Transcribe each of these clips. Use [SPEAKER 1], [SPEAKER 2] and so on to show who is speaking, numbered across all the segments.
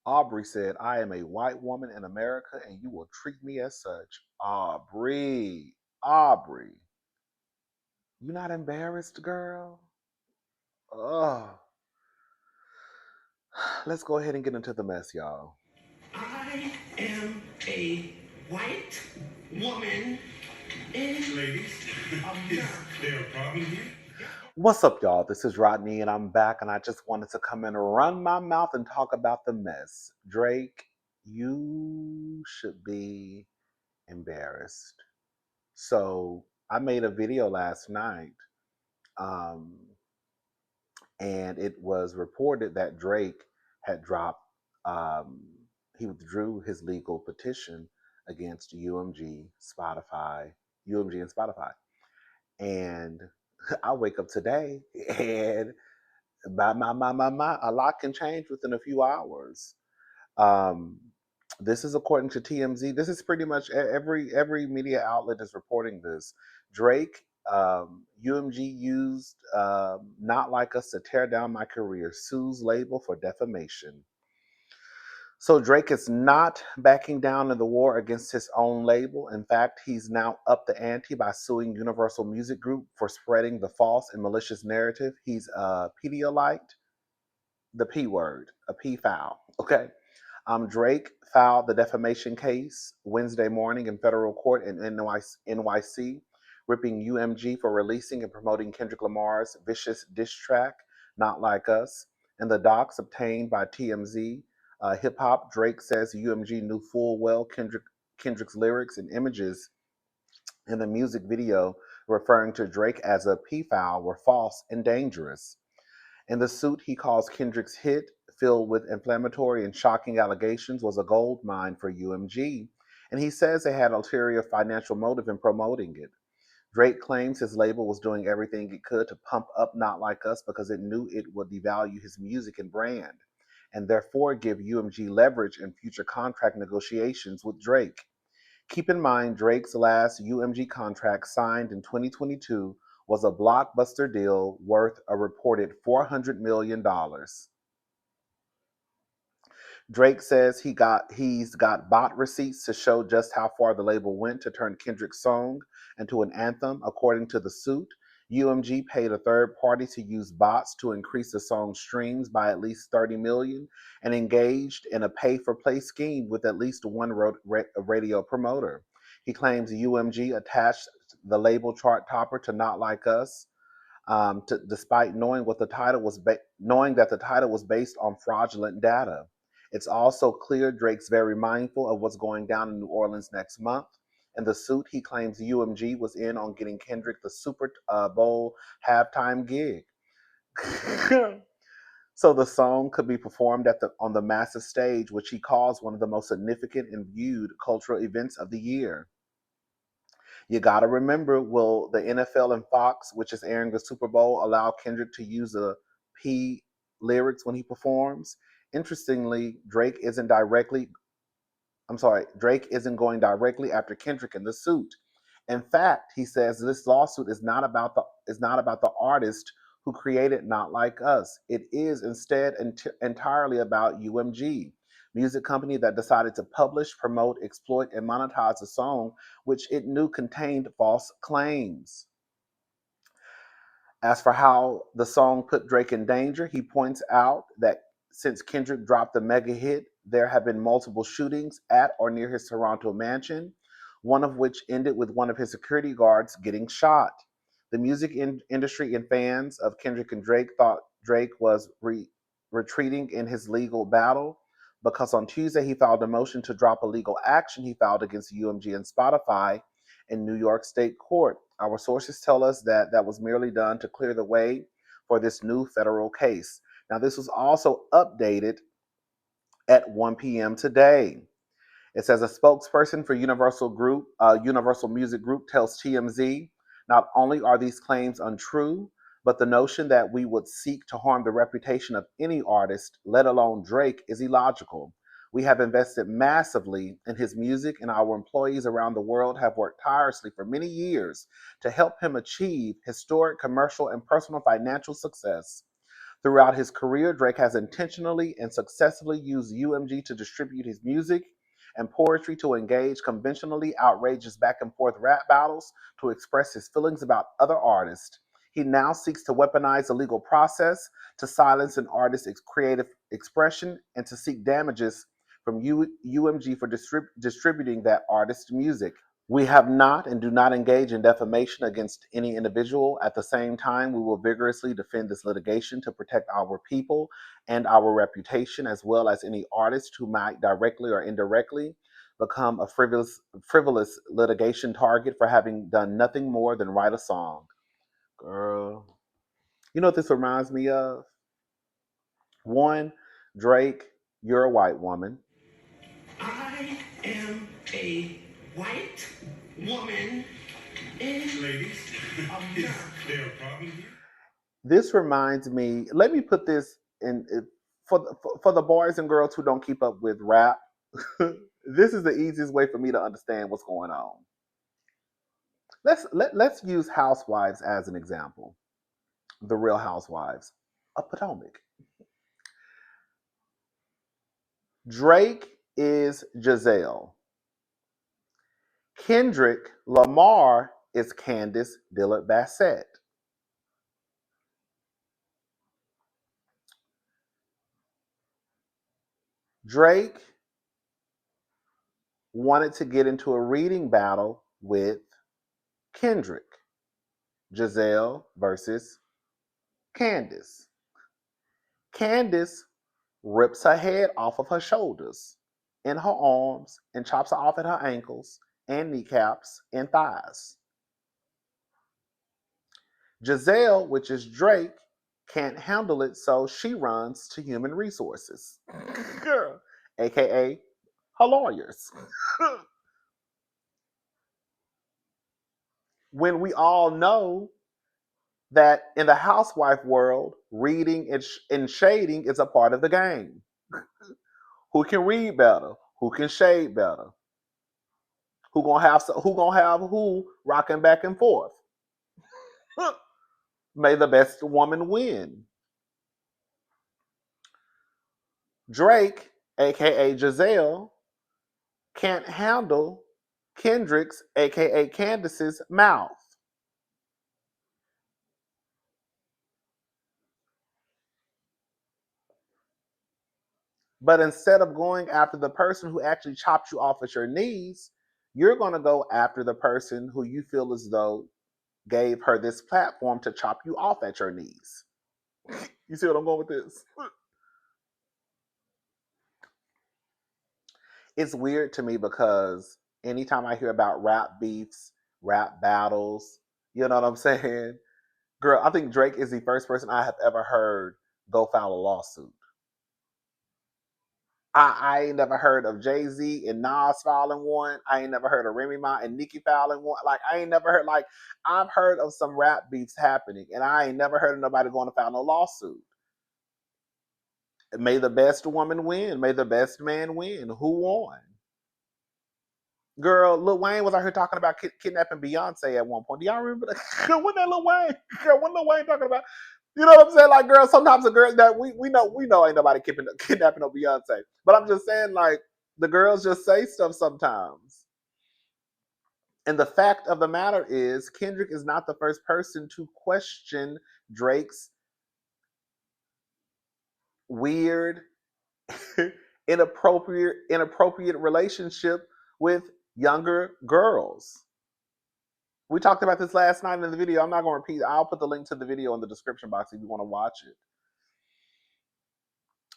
[SPEAKER 1] Aubrey said, I am a white woman in America and you will treat me as such. Aubrey, you not embarrassed, girl? Ugh. Let's go ahead and get into the mess, y'all.
[SPEAKER 2] I am a white woman in
[SPEAKER 3] Ladies, is there a problem here?
[SPEAKER 1] What's up, y'all? This is Rodney, and I'm back, and I just wanted to come in and run my mouth and talk about the mess. Drake, you should be embarrassed. So, I made a video last night, um, and it was reported that Drake had dropped, um, he withdrew his legal petition against UMG and Spotify. And I wake up today and a lot can change within a few hours. Um, this is according to TMZ. This is pretty much every media outlet is reporting this. Drake, UMG used "Not Like Us" to tear down my career. Sues label for defamation. So Drake is not backing down in the war against his own label. In fact, he's now upped the ante by suing Universal Music Group for spreading the false and malicious narrative. He's a Pedialyte, the P word, a P foul. Okay. Drake filed the defamation case Wednesday morning in federal court in NYC, ripping UMG for releasing and promoting Kendrick Lamar's vicious diss track, Not Like Us. In the docs obtained by TMZ, Hip Hop, Drake says UMG knew full well Kendrick's lyrics and images in the music video, referring to Drake as a pedophile, were false and dangerous. In the suit, he calls Kendrick's hit, filled with inflammatory and shocking allegations, was a gold mine for UMG, and he says they had ulterior financial motive in promoting it. Drake claims his label was doing everything it could to pump up Not Like Us because it knew it would devalue his music and brand, and therefore give UMG leverage in future contract negotiations with Drake. Keep in mind, Drake's last UMG contract, signed in 2022, was a blockbuster deal worth a reported $400 million. Drake says he's got bot receipts to show just how far the label went to turn Kendrick's song into an anthem. According to the suit, UMG paid a third party to use bots to increase the song's streams by at least 30 million and engaged in a pay-for-play scheme with at least one radio promoter. He claims UMG attached the label chart topper to Not Like Us, despite knowing knowing that the title was based on fraudulent data. It's also clear Drake's very mindful of what's going down in New Orleans next month. In the suit, he claims UMG was in on getting Kendrick the Super Bowl halftime gig. So the song could be performed on the massive stage, which he calls one of the most significant and viewed cultural events of the year. You got to remember, will the NFL and Fox, which is airing the Super Bowl, allow Kendrick to use the P lyrics when he performs? Interestingly, Drake isn't going directly after Kendrick in the suit. In fact, he says this lawsuit is not about the artist who created Not Like Us. It is instead entirely about UMG, music company that decided to publish, promote, exploit, and monetize a song which it knew contained false claims. As for how the song put Drake in danger, he points out that since Kendrick dropped the mega hit, there have been multiple shootings at or near his Toronto mansion, one of which ended with one of his security guards getting shot. The music industry and fans of Kendrick and Drake thought Drake was retreating in his legal battle because on Tuesday he filed a motion to drop a legal action he filed against UMG and Spotify in New York State Court. Our sources tell us that that was merely done to clear the way for this new federal case. Now, this was also updated at 1 p.m. today. It says a spokesperson for Universal Music Group tells TMZ, not only are these claims untrue, but the notion that we would seek to harm the reputation of any artist, let alone Drake, is illogical. We have invested massively in his music, and our employees around the world have worked tirelessly for many years to help him achieve historic commercial and personal financial success. Throughout his career, Drake has intentionally and successfully used UMG to distribute his music and poetry, to engage conventionally outrageous back and forth rap battles, to express his feelings about other artists. He now seeks to weaponize the legal process to silence an artist's creative expression and to seek damages from UMG for distributing that artist's music. We have not and do not engage in defamation against any individual. At the same time, we will vigorously defend this litigation to protect our people and our reputation, as well as any artist who might directly or indirectly become a frivolous litigation target for having done nothing more than write a song. Girl, you know what this reminds me of? One, Drake, you're a white woman.
[SPEAKER 2] I am a white woman in
[SPEAKER 3] Ladies, is
[SPEAKER 2] America.
[SPEAKER 3] there a problem here?
[SPEAKER 1] This reminds me, let me put this in for the boys and girls who don't keep up with rap. This is the easiest way for me to understand what's going on. Let's use Housewives as an example. The Real Housewives of Potomac. Drake is Giselle. Kendrick Lamar is Candace Dillard Bassett. Drake wanted to get into a reading battle with Kendrick. Giselle versus Candace. Candace rips her head off of her shoulders, in her arms, and chops her off at her ankles and kneecaps and thighs. Giselle, which is Drake, can't handle it, so she runs to human resources, aka her lawyers. When we all know that in the housewife world, reading and shading is a part of the game. Who can read better? Who can shade better? Who rocking back and forth? May the best woman win. Drake, aka Giselle, can't handle Kendrick's, aka Candace's, mouth. But instead of going after the person who actually chopped you off at your knees, you're going to go after the person who you feel as though gave her this platform to chop you off at your knees. You see what I'm going with this? It's weird to me because anytime I hear about rap beefs, rap battles, you know what I'm saying? Girl, I think Drake is the first person I have ever heard go file a lawsuit. I ain't never heard of Jay Z and Nas filing one. I ain't never heard of Remy Ma and Nicki filing one. Like I ain't never heard I've heard of some rap beefs happening, and I ain't never heard of nobody going to file no lawsuit. May the best woman win. May the best man win. Who won? Girl, Lil Wayne was out here talking about kidnapping Beyonce at one point. Do y'all remember that? Girl, when that Lil Wayne? Girl, when Lil Wayne talking about? You know what I'm saying? Like, girl, sometimes the girls that we know ain't nobody kidnapping no Beyonce. But I'm just saying, like, the girls just say stuff sometimes. And the fact of the matter is, Kendrick is not the first person to question Drake's weird, inappropriate relationship with younger girls. We talked about this last night in the video. I'm not going to repeat. I'll put the link to the video in the description box if you want to watch it.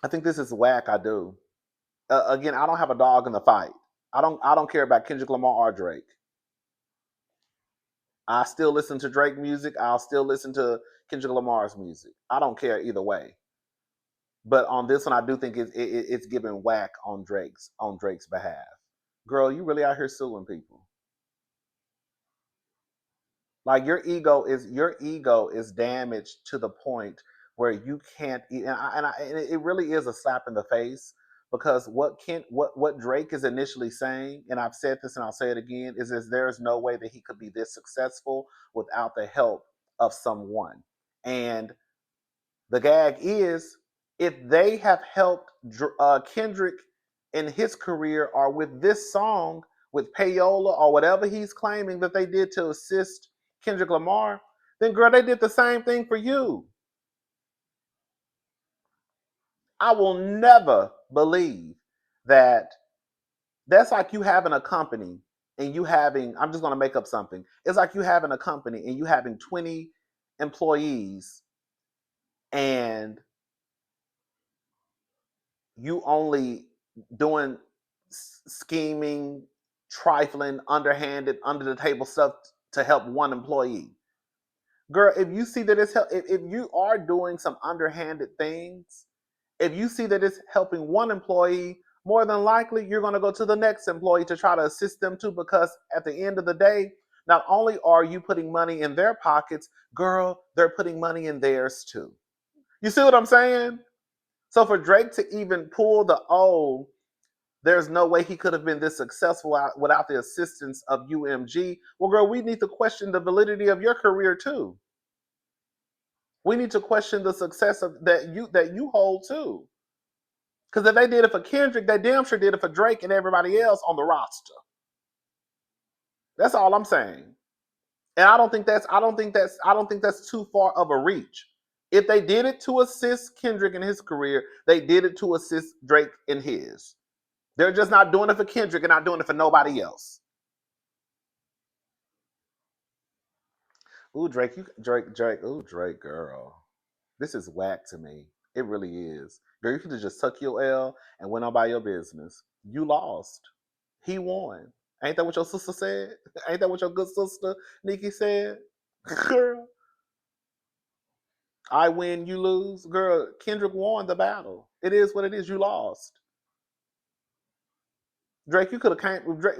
[SPEAKER 1] I think this is whack. I do. Again, I don't have a dog in the fight. I don't care about Kendrick Lamar or Drake. I still listen to Drake music. I'll still listen to Kendrick Lamar's music. I don't care either way. But on this one, I do think it's giving whack on Drake's behalf. Girl, you really out here suing people. Like your ego is damaged to the point where you can't. And it really is a slap in the face because what Drake is initially saying, and I've said this and I'll say it again, is there is no way that he could be this successful without the help of someone. And The gag is if they have helped Kendrick in his career or with this song with payola or whatever he's claiming that they did to assist Kendrick Lamar, then girl, they did the same thing for you. I will never believe that that's like you having a company and you having, I'm just going to make up something. It's like you having a company and you having 20 employees and you only doing scheming, trifling, underhanded, under the table stuff to help one employee. Girl, if you see that if you are doing some underhanded things, if you see that it's helping one employee, more than likely you're going to go to the next employee to try to assist them too, because at the end of the day, not only are you putting money in their pockets, girl, they're putting money in theirs too. You see what I'm saying? So for Drake to even pull the there's no way he could have been this successful without the assistance of UMG. Well, girl, we need to question the validity of your career too. We need to question the success of that you hold too. Because if they did it for Kendrick, they damn sure did it for Drake and everybody else on the roster. That's all I'm saying. And I don't think that's too far of a reach. If they did it to assist Kendrick in his career, they did it to assist Drake in his. They're just not doing it for Kendrick and not doing it for nobody else. Ooh, Drake, ooh, Drake, girl. This is whack to me. It really is. Girl, you could have just tucked your L and went on by your business. You lost. He won. Ain't that what your sister said? Ain't that what your good sister Nikki said? Girl, I win, you lose. Girl, Kendrick won the battle. It is what it is. You lost. Drake, you could have came. Drake,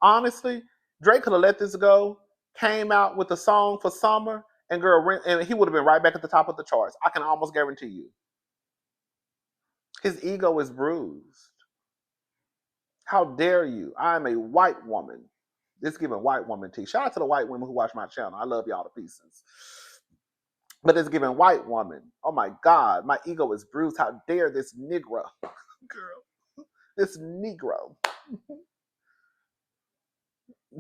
[SPEAKER 1] honestly, Drake could have let this go. Came out with a song for summer, and girl, and he would have been right back at the top of the charts. I can almost guarantee you. His ego is bruised. How dare you? I am a white woman. This giving white woman tea. Shout out to the white women who watch my channel. I love y'all to pieces. But it's giving white woman. Oh my God, my ego is bruised. How dare this Negro, girl, this Negro.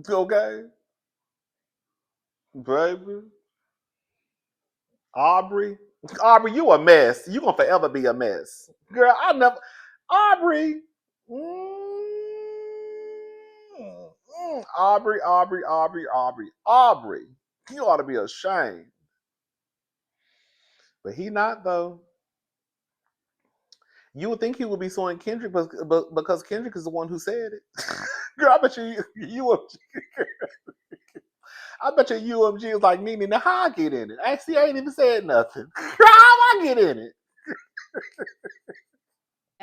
[SPEAKER 1] Okay, baby. Aubrey, you a mess. You gonna forever be a mess, girl. I never, Aubrey. Aubrey. You ought to be ashamed, but he not though. You would think he would be suing Kendrick, because Kendrick is the one who said it. Girl, I bet UMG. I bet you UMG is like Nene. Now how I get in it? Actually, I ain't even said nothing. Girl, how I get in it?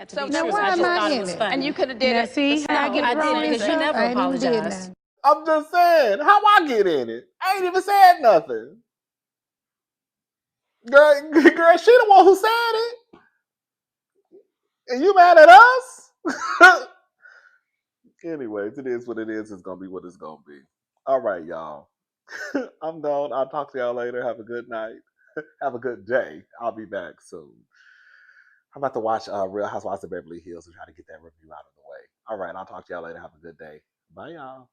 [SPEAKER 4] So now why am I in it?
[SPEAKER 2] And you could have did
[SPEAKER 4] Now
[SPEAKER 2] it.
[SPEAKER 4] see how I get wrong and stuff? I ain't even did nothing.
[SPEAKER 1] I'm just saying, how I get in it? I ain't even said nothing. Girl, she the one who said it. And you mad at us? Anyways, it is what it is. It's gonna be what it's gonna be. All right, y'all. I'm done. I'll talk to y'all later. Have a good night. Have a good day. I'll be back soon. I'm about to watch Real Housewives of Beverly Hills and try to get that review out of the way. All right, I'll talk to y'all later. Have a good day. Bye, y'all.